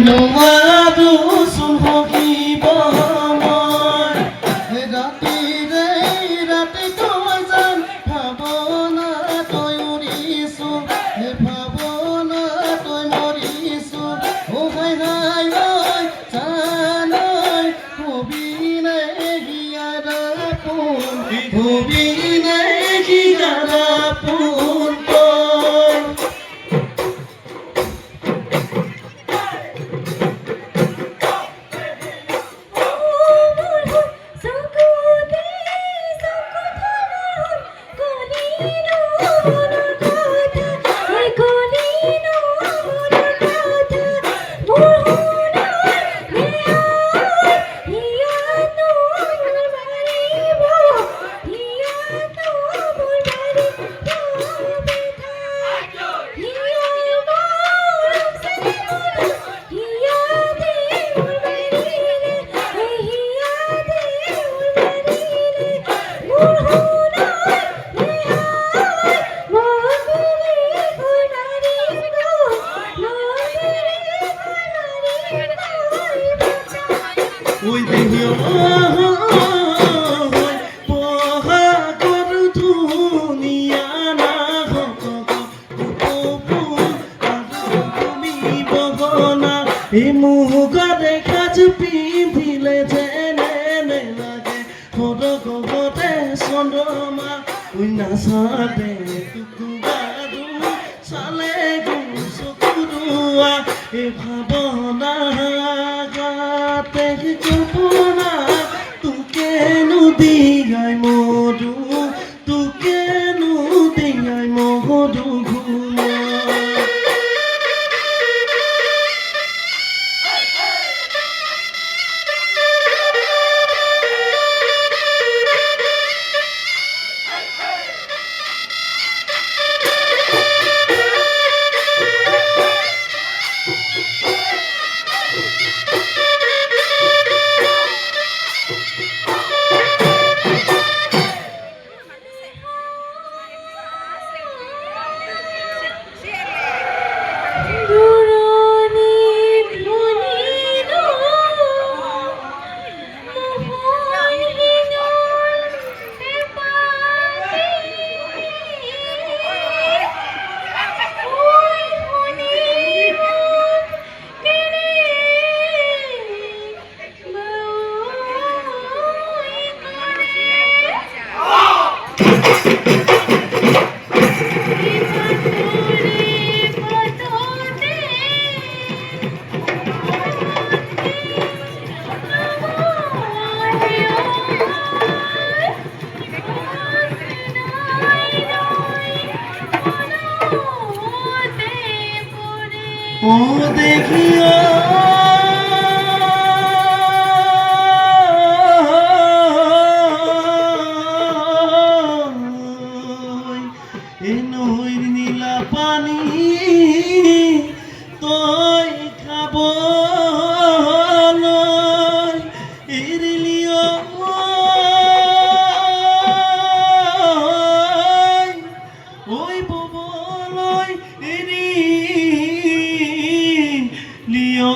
নোৱাৰো চোন সহিব মই ৰাতিৰে ৰাতিকৈ যেন ভাৱনা তই উৰিছো ভাৱনা তই মৰিছো অ হাই হাই ঐ জানৈ হবি নে হিয়াৰা পোন হবি নে হিয়াৰা পোন Ôi tình yêu ơi bỏ con thu nia na মুখা দেখা পিন্ধিলে যেনে নেলাগে সদগতে চন্দ্ৰমা নাচাতে টুকুৰাটো চালে চকুৰোৱা এই ভাৱনা গাতে কল্পনা তোকেনো দিয়াই মধু তোকেনো দিয়াই মধু ঘুমা ও দেখিও নৈৰ নীলা পানী তই খাবলৈ এৰিলিও ঐ ববলৈ এৰি লিও